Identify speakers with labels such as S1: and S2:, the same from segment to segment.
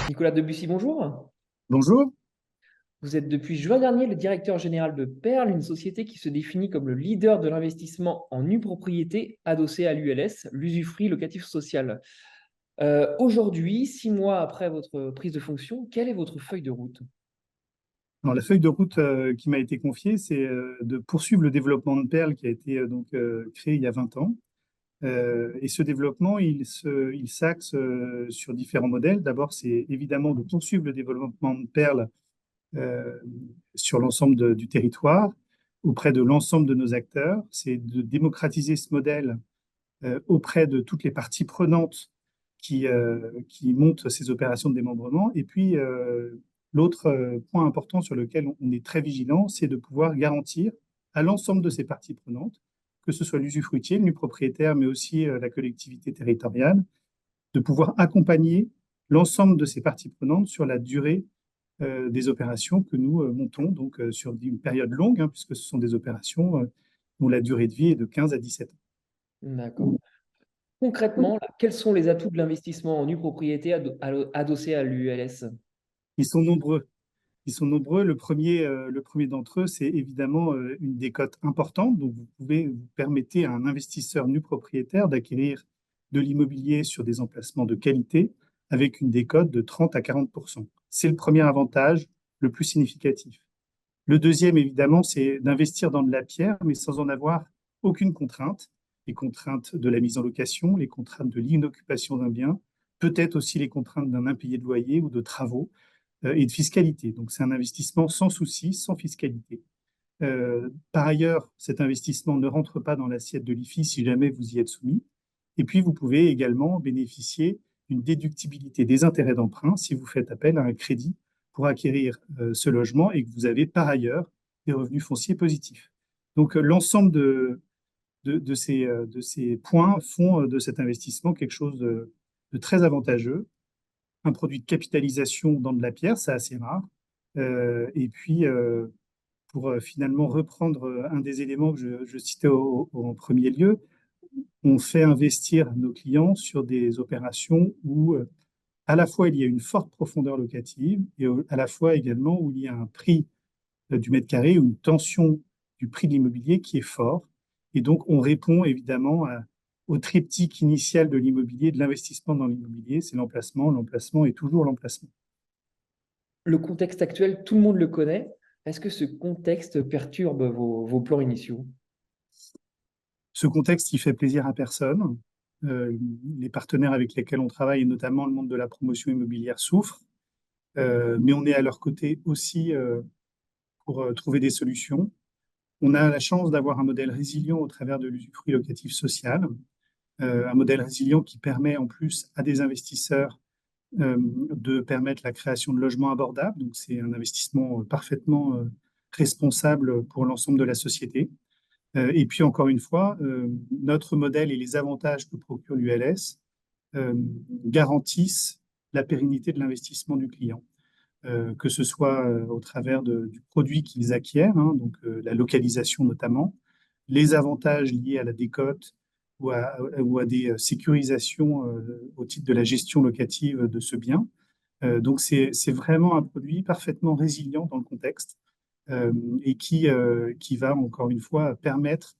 S1: Nicolas Debussy, bonjour.
S2: Bonjour.
S1: Vous êtes depuis juin dernier le directeur général de Perle, une société qui se définit comme le leader de l'investissement en nue propriété adossé à l'ULS, l'usufruit locatif social. Aujourd'hui, 6 mois après votre prise de fonction, quelle est votre feuille de route?
S2: Alors, la feuille de route qui m'a été confiée, c'est de poursuivre le développement de Perl qui a été créé il y a 20 ans. Et ce développement, il s'axe sur différents modèles. D'abord, c'est évidemment de poursuivre le développement de Perl euh, sur l'ensemble du territoire, auprès de l'ensemble de nos acteurs. C'est de démocratiser ce modèle auprès de toutes les parties prenantes qui montent ces opérations de démembrement. Et puis, l'autre point important sur lequel on est très vigilant, c'est de pouvoir garantir à l'ensemble de ces parties prenantes, que ce soit l'usufruitier, le nu propriétaire, mais aussi la collectivité territoriale, de pouvoir accompagner l'ensemble de ces parties prenantes sur la durée des opérations que nous montons, donc sur une période longue, hein, puisque ce sont des opérations dont la durée de vie est de 15 à 17
S1: D'accord.
S2: ans.
S1: Concrètement, là, quels sont les atouts de l'investissement en nue propriété adossé à l'ULS?
S2: Ils sont nombreux. Ils sont nombreux. Le premier d'entre eux, c'est évidemment une décote importante. Donc, vous permettez à un investisseur nu propriétaire d'acquérir de l'immobilier sur des emplacements de qualité avec une décote de 30 à 40. C'est le premier avantage le plus significatif. Le deuxième, évidemment, c'est d'investir dans de la pierre, mais sans en avoir aucune contrainte. Les contraintes de la mise en location, les contraintes de l'inoccupation d'un bien, peut-être aussi les contraintes d'un impayé de loyer ou de travaux et de fiscalité. Donc, c'est un investissement sans souci, sans fiscalité. Par ailleurs, cet investissement ne rentre pas dans l'assiette de l'IFI si jamais vous y êtes soumis. Et puis, vous pouvez également bénéficier d'une déductibilité des intérêts d'emprunt si vous faites appel à un crédit pour acquérir ce logement et que vous avez par ailleurs des revenus fonciers positifs. Donc, l'ensemble de ces points font de cet investissement quelque chose de très avantageux. Un produit de capitalisation dans de la pierre, c'est assez rare. Et puis, pour finalement reprendre un des éléments que je citais en premier lieu, on fait investir nos clients sur des opérations où à la fois il y a une forte profondeur locative et à la fois également où il y a un prix du mètre carré ou une tension du prix de l'immobilier qui est fort. Et donc, on répond évidemment au triptyque initial de l'immobilier, de l'investissement dans l'immobilier, c'est l'emplacement, l'emplacement et toujours l'emplacement.
S1: Le contexte actuel, tout le monde le connaît. Est-ce que ce contexte perturbe vos plans initiaux?
S2: Ce contexte, il fait plaisir à personne. Les partenaires avec lesquels on travaille, et notamment le monde de la promotion immobilière, souffrent, mais on est à leur côté aussi pour trouver des solutions. On a la chance d'avoir un modèle résilient au travers de l'usufruit locatif social, un modèle résilient qui permet en plus à des investisseurs de permettre la création de logements abordables. Donc, c'est un investissement parfaitement responsable pour l'ensemble de la société. Et puis, encore une fois, notre modèle et les avantages que procure l'ULS garantissent la pérennité de l'investissement du client, que ce soit au travers du produit qu'ils acquièrent, hein, donc la localisation notamment, les avantages liés à la décote ou à des sécurisations au titre de la gestion locative de ce bien. Donc, c'est vraiment un produit parfaitement résilient dans le contexte et qui va, encore une fois, permettre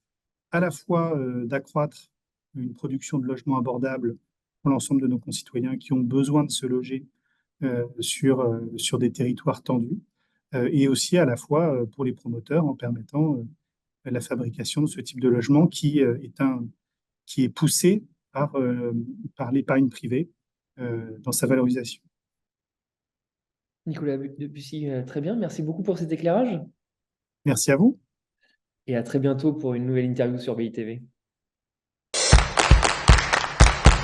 S2: à la fois d'accroître une production de logements abordables pour l'ensemble de nos concitoyens qui ont besoin de se loger sur des territoires tendus, et aussi à la fois pour les promoteurs en permettant la fabrication de ce type de logement qui est poussé par l'épargne privée dans sa valorisation.
S1: Nicolas Debussy, très bien. Merci beaucoup pour cet éclairage
S2: Merci à vous.
S1: et à très bientôt pour une nouvelle interview sur BITV.